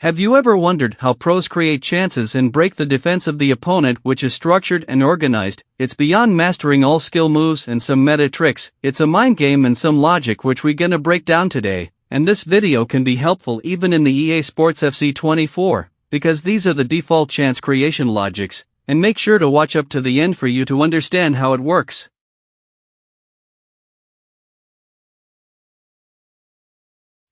Have you ever wondered how pros create chances and break the defense of the opponent, which is structured and organized? It's beyond mastering all skill moves and some meta tricks. It's a mind game and some logic which we're gonna break down today. And this video can be helpful even in the EA Sports FC 24, because these are the default chance creation logics, and make sure to watch up to the end for you to understand how it works.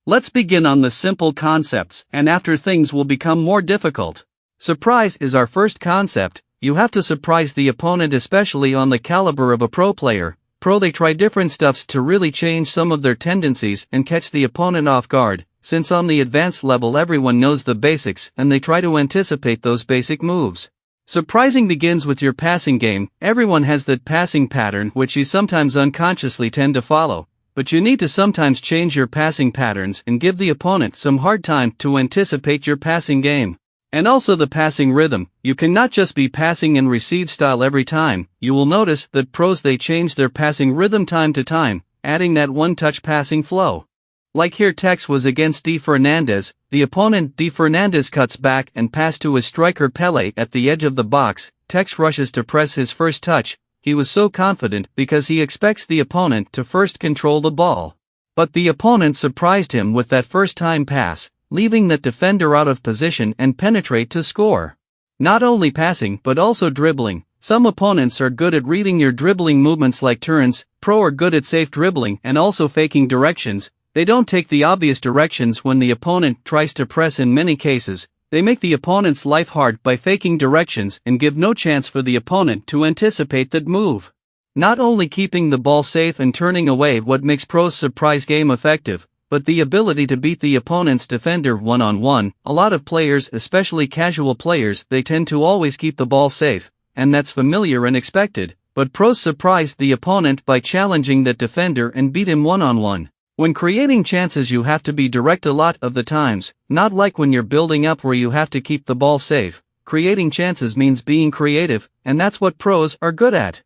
Let's begin on the simple concepts, and after things will become more difficult. Surprise is our first concept. You have to surprise the opponent, especially on the caliber of a pro player. They try different stuffs to really change some of their tendencies and catch the opponent off guard, since on the advanced level everyone knows the basics and they try to anticipate those basic moves. Surprising begins with your passing game. Everyone has that passing pattern which you sometimes unconsciously tend to follow. But you need to sometimes change your passing patterns and give the opponent some hard time to anticipate your passing game. And also the passing rhythm. You cannot just be passing and receive style every time. You will notice that pros, they change their passing rhythm time to time, adding that one-touch passing flow. Like here, Tex was against Di Fernandez. The opponent Di Fernandez cuts back and pass to his striker Pele at the edge of the box. Tex rushes to press his first touch. He was so confident because he expects the opponent to first control the ball. But the opponent surprised him with that first-time pass, leaving that defender out of position and penetrate to score. Not only passing but also dribbling. Some opponents are good at reading your dribbling movements like turns. Pro are good at safe dribbling and also faking directions. They don't take the obvious directions when the opponent tries to press. In many cases, they make the opponent's life hard by faking directions and give no chance for the opponent to anticipate that move. Not only keeping the ball safe and turning away what makes pros' surprise game effective, but the ability to beat the opponent's defender one-on-one. A lot of players, especially casual players, they tend to always keep the ball safe, and that's familiar and expected, but pros surprise the opponent by challenging that defender and beat him one-on-one. When creating chances, you have to be direct a lot of the times, not like when you're building up where you have to keep the ball safe. Creating chances means being creative, and that's what pros are good at.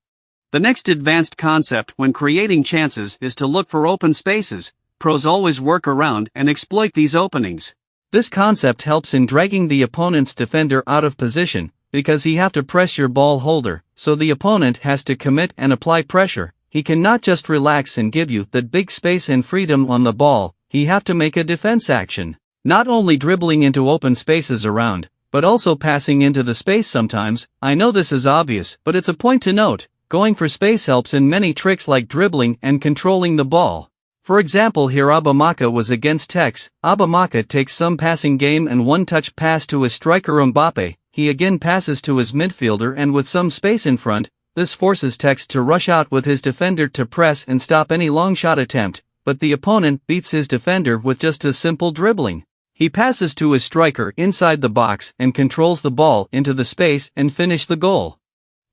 The next advanced concept when creating chances is to look for open spaces. Pros always work around and exploit these openings. This concept helps in dragging the opponent's defender out of position, because he have to press your ball holder, so the opponent has to commit and apply pressure. He cannot just relax and give you that big space and freedom on the ball. He have to make a defense action. Not only dribbling into open spaces around, but also passing into the space sometimes. I know this is obvious, but it's a point to note. Going for space helps in many tricks like dribbling and controlling the ball. For example, here Abamaka was against Tex. Abamaka takes some passing game and one-touch pass to his striker Mbappe. He again passes to his midfielder and with some space in front. This forces Tex to rush out with his defender to press and stop any long shot attempt, but the opponent beats his defender with just a simple dribbling. He passes to his striker inside the box and controls the ball into the space and finish the goal.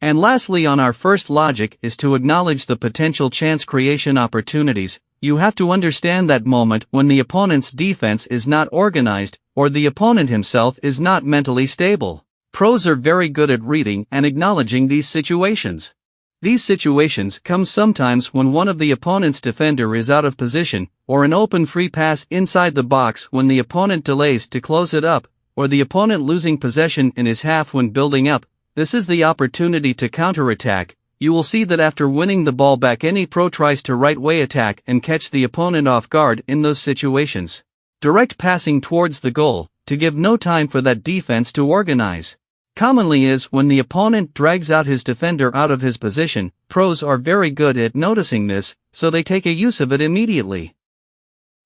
And lastly, on our first logic is to acknowledge the potential chance creation opportunities. You have to understand that moment when the opponent's defense is not organized, or the opponent himself is not mentally stable. Pros are very good at reading and acknowledging these situations. These situations come sometimes when one of the opponent's defender is out of position, or an open free pass inside the box when the opponent delays to close it up, or the opponent losing possession in his half when building up. This is the opportunity to counterattack. You will see that after winning the ball back, any pro tries to right-way attack and catch the opponent off guard in those situations. Direct passing towards the goal, to give no time for that defense to organize. Commonly is when the opponent drags out his defender out of his position. Pros are very good at noticing this, so they take a use of it immediately.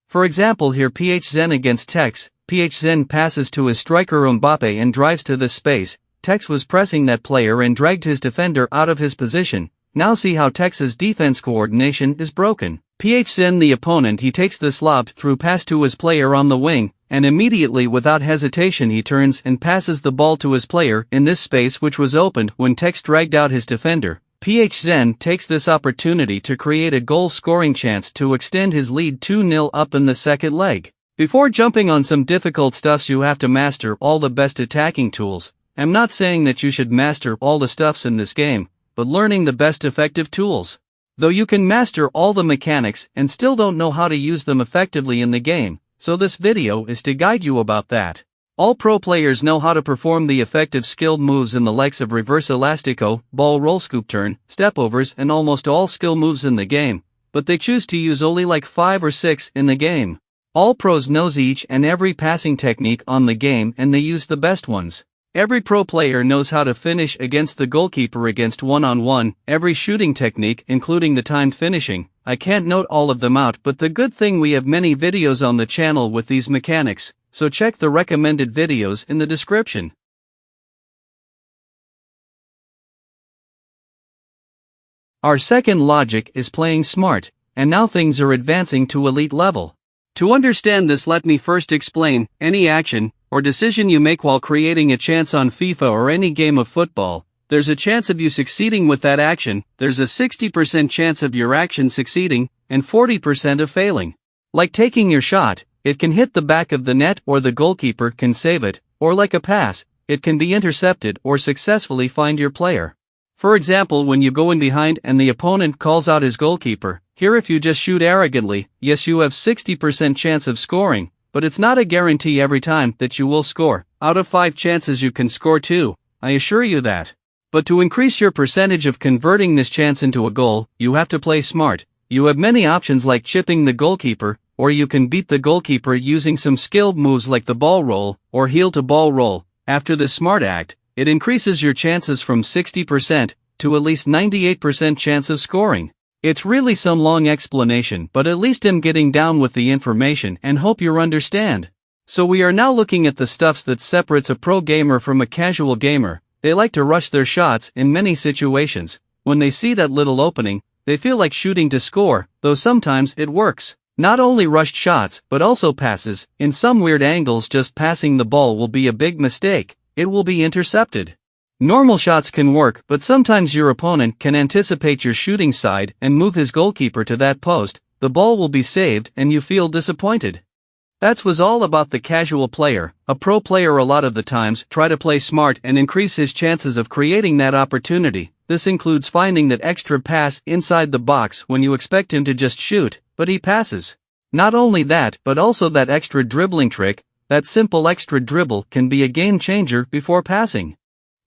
For example, here PHZen against Tex. PHZen passes to his striker Mbappe and drives to this space. Tex was pressing that player and dragged his defender out of his position. Now see how Tex's defense coordination is broken. PHZen, the opponent, he takes this lobbed through pass to his player on the wing, and immediately without hesitation he turns and passes the ball to his player in this space which was opened when Tex dragged out his defender. PHZen takes this opportunity to create a goal-scoring chance to extend his lead 2-0 up in the second leg. Before jumping on some difficult stuffs, you have to master all the best attacking tools. I'm not saying that you should master all the stuffs in this game, but learning the best effective tools. Though you can master all the mechanics and still don't know how to use them effectively in the game, so this video is to guide you about that. All pro players know how to perform the effective skilled moves in the likes of reverse elastico, ball roll scoop turn, stepovers and almost all skill moves in the game, but they choose to use only like 5 or 6 in the game. All pros knows each and every passing technique on the game and they use the best ones. Every pro player knows how to finish against the goalkeeper against one-on-one, every shooting technique including the timed finishing. I can't note all of them out, but the good thing we have many videos on the channel with these mechanics, so check the recommended videos in the description. Our second logic is playing smart, and now things are advancing to elite level. To understand this, let me first explain, any action or decision you make while creating a chance on FIFA or any game of football, there's a chance of you succeeding with that action, there's a 60% chance of your action succeeding, and 40% of failing. Like taking your shot, it can hit the back of the net or the goalkeeper can save it, or like a pass, it can be intercepted or successfully find your player. For example, when you go in behind and the opponent calls out his goalkeeper, here if you just shoot arrogantly, yes you have 60% chance of scoring, but it's not a guarantee every time that you will score. Out of 5 chances you can score 2, I assure you that. But to increase your percentage of converting this chance into a goal, you have to play smart. You have many options like chipping the goalkeeper, or you can beat the goalkeeper using some skilled moves like the ball roll, or heel to ball roll. After this smart act, it increases your chances from 60% to at least 98% chance of scoring. It's really some long explanation, but at least I'm getting down with the information and hope you understand. So we are now looking at the stuffs that separates a pro gamer from a casual gamer. They like to rush their shots in many situations. When they see that little opening, they feel like shooting to score, though sometimes it works. Not only rushed shots, but also passes. In some weird angles, just passing the ball will be a big mistake. It will be intercepted. Normal shots can work, but sometimes your opponent can anticipate your shooting side and move his goalkeeper to that post, the ball will be saved and you feel disappointed. That was all about the casual player. A pro player a lot of the times try to play smart and increase his chances of creating that opportunity. This includes finding that extra pass inside the box when you expect him to just shoot, but he passes. Not only that, but also that extra dribbling trick. That simple extra dribble can be a game changer before passing.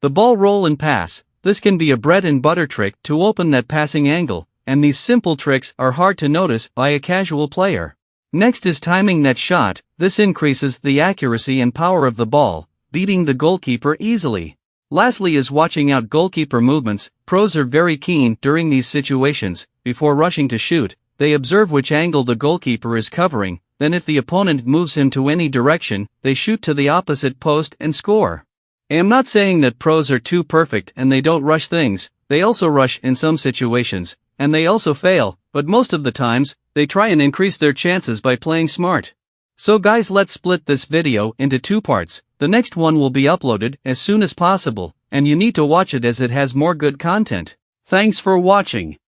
The ball roll and pass, this can be a bread and butter trick to open that passing angle, and these simple tricks are hard to notice by a casual player. Next is timing that shot, this increases the accuracy and power of the ball, beating the goalkeeper easily. Lastly is watching out goalkeeper movements. Pros are very keen during these situations. Before rushing to shoot, they observe which angle the goalkeeper is covering, then if the opponent moves him to any direction, they shoot to the opposite post and score. I am not saying that pros are too perfect and they don't rush things. They also rush in some situations, and they also fail, but most of the times, they try and increase their chances by playing smart. So guys, let's split this video into 2 parts. The next one will be uploaded as soon as possible, and you need to watch it as it has more good content. Thanks for watching.